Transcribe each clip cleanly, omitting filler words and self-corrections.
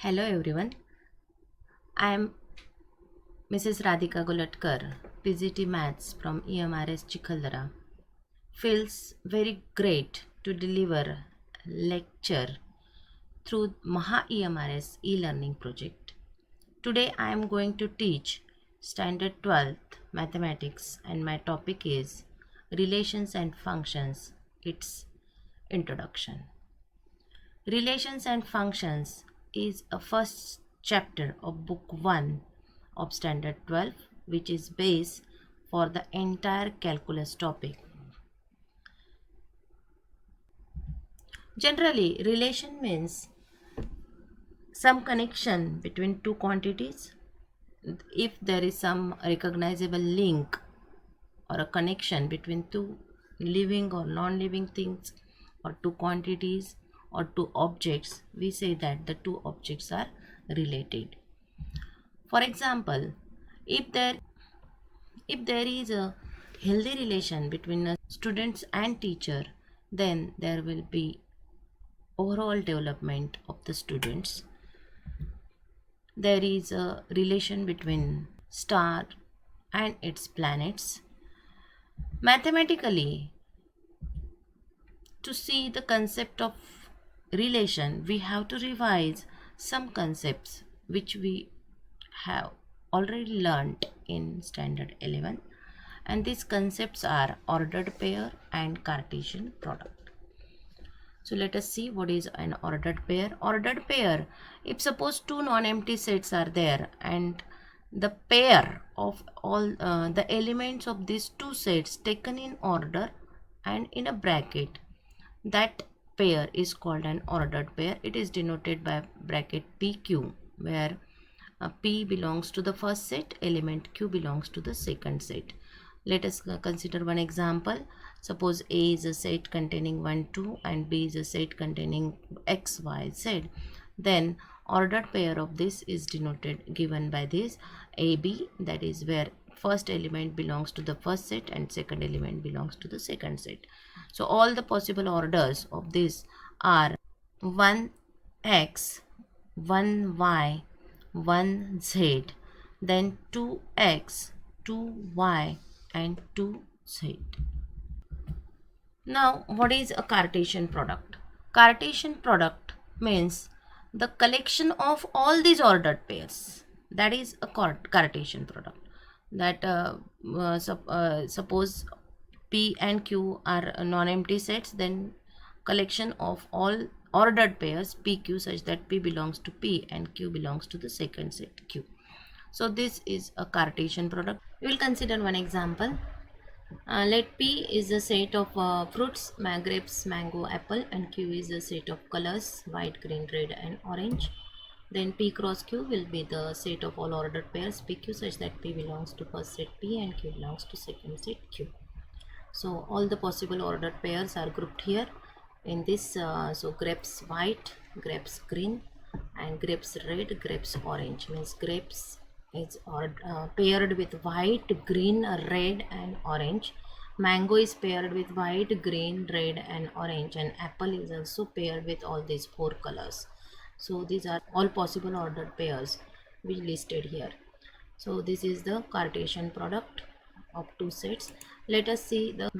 Hello everyone, I am Mrs. Radhika Gulatkar, PGT Maths from EMRS Chikaldara. Feels very great to deliver lecture through Maha EMRS e-learning project. Today I am going to teach Standard 12th Mathematics and my topic is Relations and Functions, its introduction. Relations and Functions is a first chapter of book 1 of standard 12, which is base for the entire calculus topic. Generally, relation means some connection between two quantities. If there is some recognizable link or a connection between two living or non-living things or two quantities or two objects, we say that the two objects are related. For example, if there is a healthy relation between students and teacher, then there will be overall development of the students. There is a relation between star and its planets. Mathematically, to see the concept of relation, we have to revise some concepts which we have already learnt in standard 11, and these concepts are ordered pair and Cartesian product. So let us see what is an ordered pair. Ordered pair, if suppose two non-empty sets are there and the pair of all the elements of these two sets taken in order and in a bracket, that pair is called an ordered pair. It is denoted by bracket PQ, where P belongs to the first set, element Q belongs to the second set. Let us consider one example. Suppose A is a set containing 1, 2 and B is a set containing X, Y, Z. Then ordered pair of this is denoted given by this AB, that is where first element belongs to the first set and second element belongs to the second set. So all the possible orders of this are 1x, 1y, 1z, then 2x, 2y and 2z. Now, what is a Cartesian product? Cartesian product means the collection of all these ordered pairs. That is a Cartesian product. That suppose P and Q are non-empty sets, then collection of all ordered pairs PQ such that P belongs to P and Q belongs to the second set Q. So this is a Cartesian product. We will consider one example. Let P is a set of fruits, grapes, mango, apple, and Q is a set of colors, white, green, red and orange. Then P cross Q will be the set of all ordered pairs PQ such that P belongs to first set P and Q belongs to second set Q. So all the possible ordered pairs are grouped here in this. So grapes white, grapes green and grapes red, grapes orange, means grapes is paired with white, green, red and orange. Mango is paired with white, green, red and orange, and apple is also paired with all these four colors. So these are all possible ordered pairs which listed here. So this is the Cartesian product of two sets. Let us see the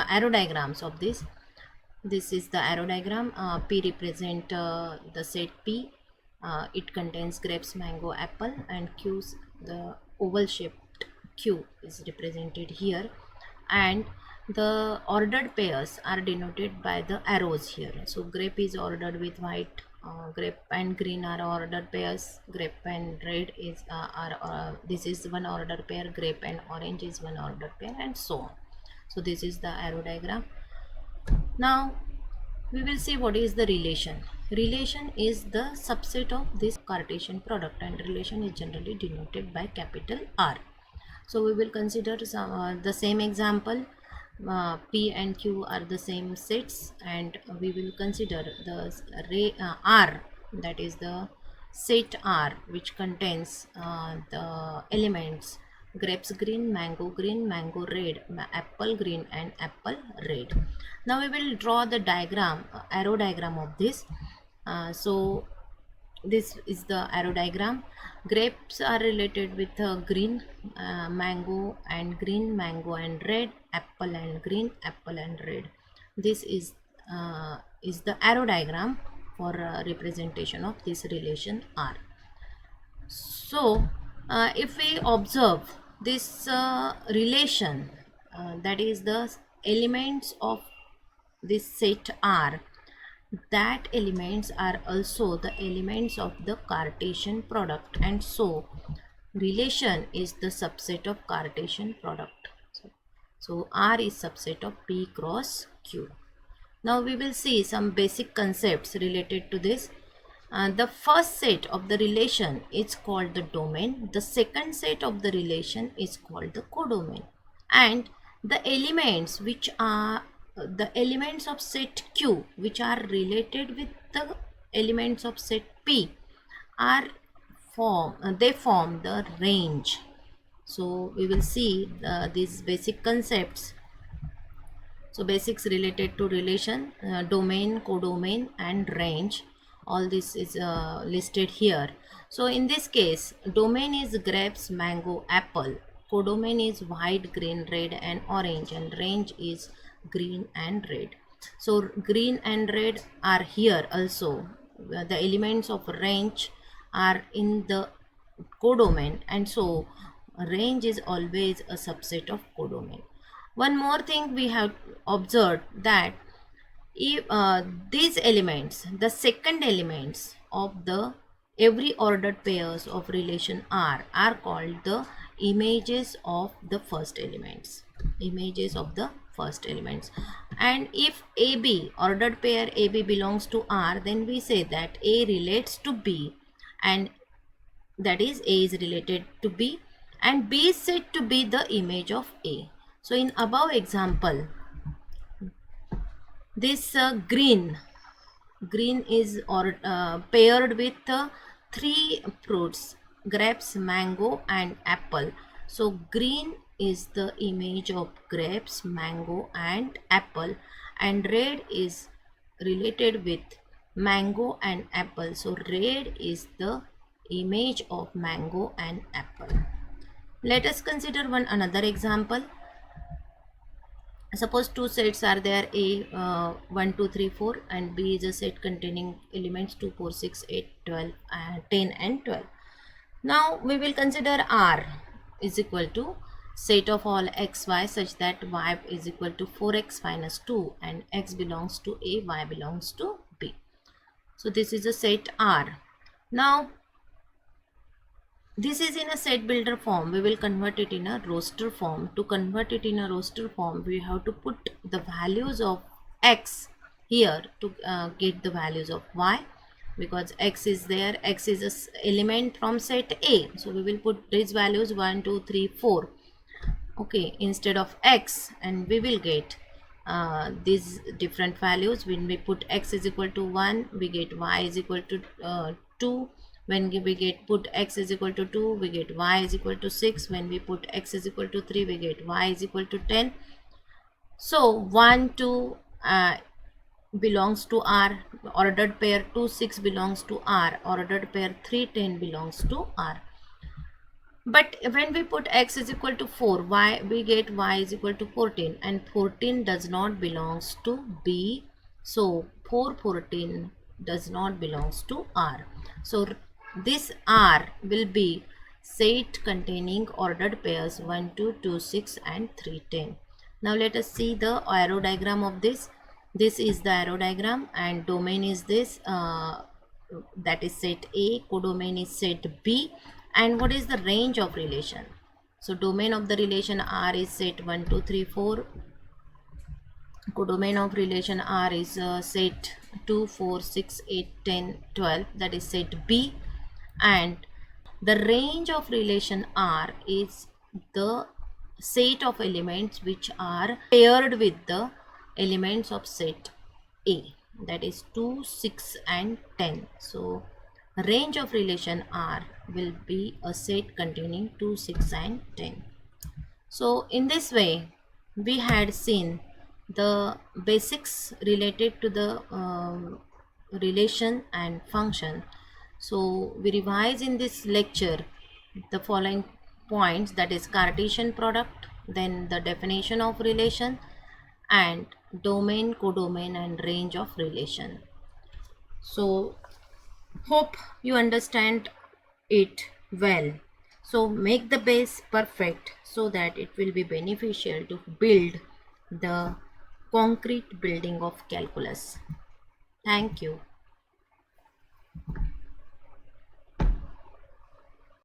arrow diagrams of this. This is the arrow diagram. P represent the set P. It contains grapes, mango, apple, and Q's, the oval shaped Q is represented here, and the ordered pairs are denoted by the arrows here. So grape is ordered with white, grape and green are ordered pairs, grape and red is this is one ordered pair, grape and orange is one ordered pair, and so on. So this is the arrow diagram. Now we will see what is the relation. Relation is the subset of this Cartesian product, and relation is generally denoted by capital R. So we will consider the same example. P and Q are the same sets, and we will consider the R, that is the set R, which contains the elements grapes green, mango red, apple green and apple red. Now we will draw the diagram, arrow diagram of this. So This is the arrow diagram. Grapes are related with green mango and green mango and red apple and green apple and red. This is the arrow diagram for representation of this relation R. So if we observe this relation, that is the elements of this set R, that elements are also the elements of the Cartesian product, and so relation is the subset of Cartesian product. So R is subset of P cross Q. Now we will see some basic concepts related to this. The first set of the relation is called the domain. The second set of the relation is called the codomain. And the elements which are the elements of set Q, which are related with the elements of set P, are they form the range. So we will see these basic concepts. So basics related to relation, domain, codomain and range, all this is listed here. So in this case, domain is grapes, mango, apple, codomain is white, green, red and orange, and range is green and red. So green and red are here also. The elements of range are in the codomain, and so range is always a subset of codomain. One more thing we have observed, that if these elements, the second elements of the every ordered pairs of relation R, are called the images of the first elements. Images of the first elements. And if AB, ordered pair AB belongs to R, then we say that A relates to B, and that is A is related to B, and B is said to be the image of A. So in above example, this green is paired with three fruits, grapes, mango and apple. So green is the image of grapes, mango and apple, and red is related with mango and apple. So red is the image of mango and apple. Let us consider one another example. Suppose two sets are there, A 1 2 3 4, and B is a set containing elements 2 4 6 8 12 and 10 and 12. Now we will consider R is equal to set of all xy such that y is equal to 4x minus 2 and x belongs to A, y belongs to B. So this is a set R. Now this is in a set builder form. We will convert it in a roster form. To convert it in a roster form, we have to put the values of x here to get the values of y, because x is there. X is an element from set A. So we will put these values 1 2 3 4, okay, instead of x, and we will get these different values. When we put x is equal to 1, we get y is equal to 2. When we get put x is equal to 2, we get y is equal to 6. When we put x is equal to 3, we get y is equal to 10. So 1 2 belongs to R, ordered pair 2 6 belongs to R, ordered pair 3 10 belongs to R. But when we put x is equal to 4, we get y is equal to 14, and 14 does not belongs to B. So 14 does not belongs to R. So this R will be set containing ordered pairs 1 2 2 6 and 3 10. Now let us see the arrow diagram of this. This is the arrow diagram, and domain is this, that is set A, codomain is set B. And what is the range of relation? So domain of the relation R is set 1 2 3 4. Codomain of relation R is set 2 4 6 8 10 12, that is set B. And the range of relation R is the set of elements which are paired with the elements of set A, that is 2 6 and 10. So range of relation R will be a set containing 2 6 and 10. So in this way we had seen the basics related to the relation and function. So we revise in this lecture the following points, that is Cartesian product, then the definition of relation, and domain, codomain and range of relation. So hope you understand it well. So make the base perfect so that it will be beneficial to build the concrete building of calculus. Thank you.